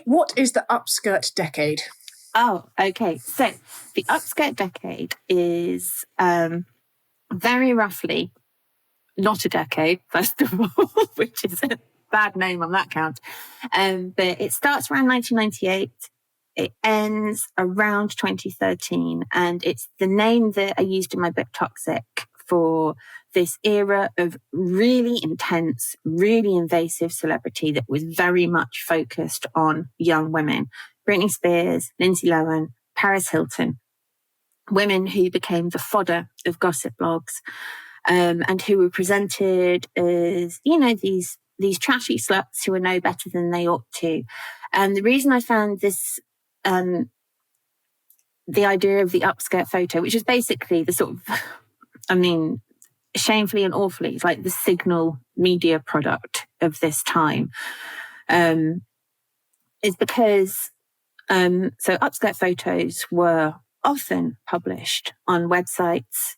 What is the upskirt decade? Oh, okay. So the upskirt decade is very roughly not a decade, first of all, which is a bad name on that count. But it starts around 1998. It ends around 2013. And it's the name that I used in my book, Toxic, for this era of really intense, really invasive celebrity that was very much focused on young women. Britney Spears, Lindsay Lohan, Paris Hilton, women who became the fodder of gossip blogs, and who were presented as, these trashy sluts who are no better than they ought to. And the reason I found this, the idea of the upskirt photo, which is basically the sort of, shamefully and awfully, like the signal media product of this time, is because so upskirt photos were often published on websites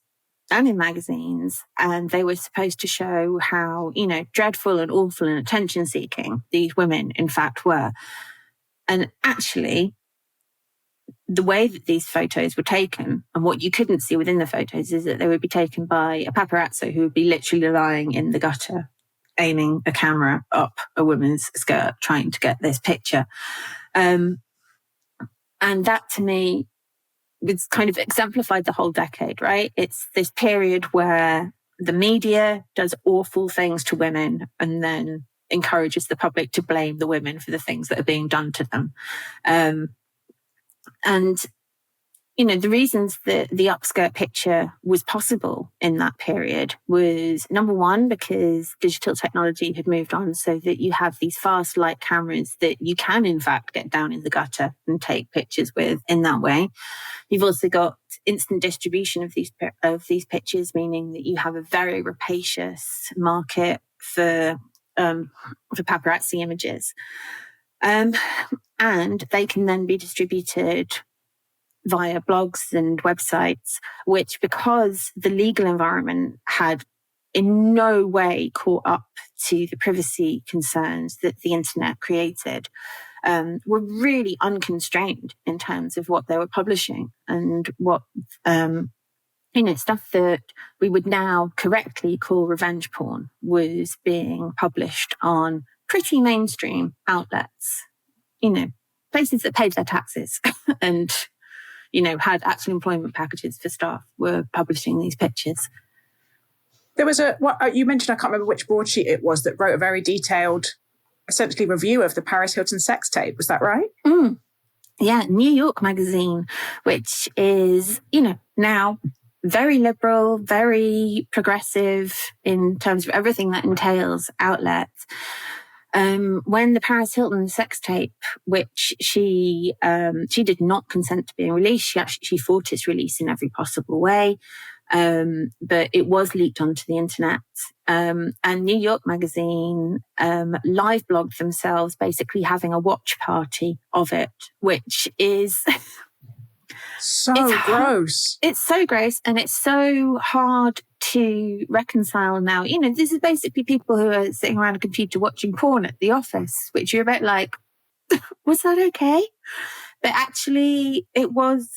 and in magazines, and they were supposed to show how, dreadful and awful and attention-seeking these women, in fact, were. And actually, the way that these photos were taken and what you couldn't see within the photos is that they would be taken by a paparazzi who would be literally lying in the gutter, aiming a camera up a woman's skirt, trying to get this picture. And that, to me, it's kind of exemplified the whole decade, right? It's this period where the media does awful things to women and then encourages the public to blame the women for the things that are being done to them. And, the reasons that the upskirt picture was possible in that period was, number one, because digital technology had moved on so that you have these fast light cameras that you can, in fact, get down in the gutter and take pictures with in that way. You've also got instant distribution of these pictures, meaning that you have a very rapacious market for paparazzi images. And they can then be distributed via blogs and websites, which, because the legal environment had in no way caught up to the privacy concerns that the internet created, were really unconstrained in terms of what they were publishing and what, stuff that we would now correctly call revenge porn was being published on pretty mainstream outlets, places that paid their taxes and, had actual employment packages for staff were publishing these pictures. There was you mentioned, I can't remember which broadsheet it was, that wrote a very detailed, essentially, review of the Paris Hilton sex tape. Was that right? Yeah, New York Magazine, which is, now very liberal, very progressive in terms of everything that entails outlets. When the Paris Hilton sex tape, which she did not consent to being released, she fought its release in every possible way. But it was leaked onto the internet. And New York Magazine live blogged themselves basically having a watch party of it, which is gross. It's so gross, and it's so hard to reconcile now. This is basically people who are sitting around a computer watching porn at the office, which you're a bit like, was that okay? But actually it was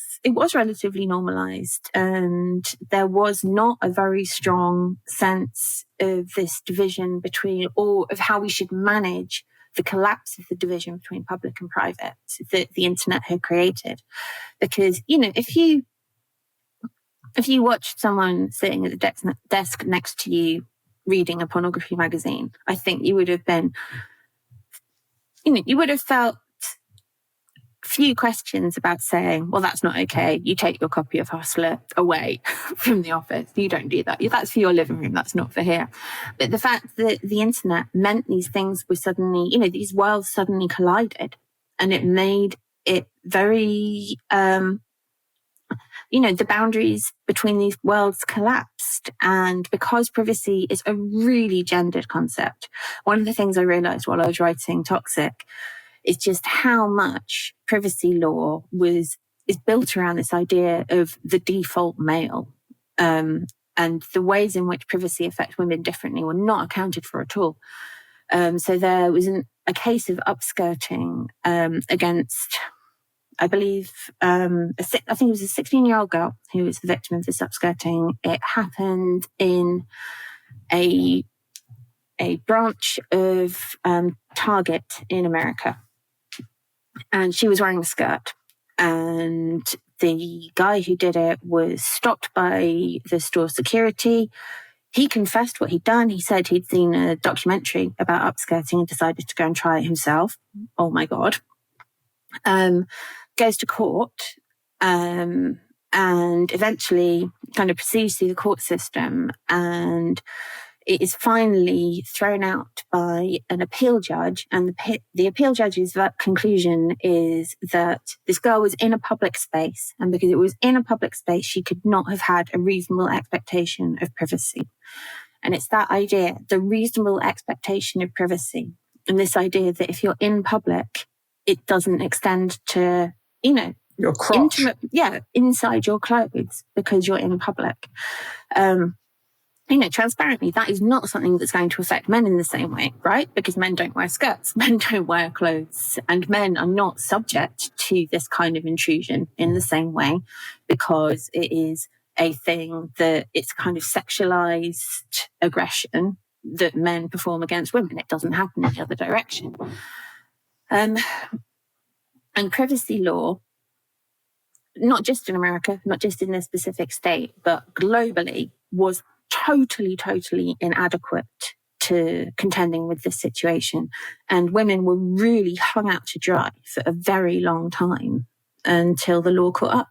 relatively normalized, and there was not a very strong sense of this division between, or of how we should manage the collapse of the division between public and private that the internet had created. Because, if you watched someone sitting at the desk next to you reading a pornography magazine, I think you would have been, you would have felt few questions about saying, well, that's not okay. You take your copy of Hustler away from the office. You don't do that. That's for your living room. That's not for here. But the fact that the internet meant these things were suddenly, these worlds suddenly collided, and it made it very, the boundaries between these worlds collapsed. And because privacy is a really gendered concept, one of the things I realized while I was writing Toxic is just how much privacy law is built around this idea of the default male. And the ways in which privacy affects women differently were not accounted for at all. So there was a case of upskirting against, I believe, I think it was a 16-year-old girl who was the victim of this upskirting. It happened in a branch of Target in America. And she was wearing a skirt. And the guy who did it was stopped by the store security. He confessed what he'd done. He said he'd seen a documentary about upskirting and decided to go and try it himself. Oh my God. Goes to court and eventually kind of proceeds through the court system, and it is finally thrown out by an appeal judge. And the appeal judge's conclusion is that this girl was in a public space, and because it was in a public space, she could not have had a reasonable expectation of privacy. And it's that idea, the reasonable expectation of privacy, and this idea that if you're in public, it doesn't extend to, your crotch. Inside your clothes because you're in public. Transparently, that is not something that's going to affect men in the same way, right? Because men don't wear skirts, men don't wear clothes, and men are not subject to this kind of intrusion in the same way, because it is a thing that it's kind of sexualized aggression that men perform against women. It doesn't happen in the other direction. And privacy law, not just in America, not just in this specific state, but globally, was totally inadequate to contending with this situation. And women were really hung out to dry for a very long time until the law caught up.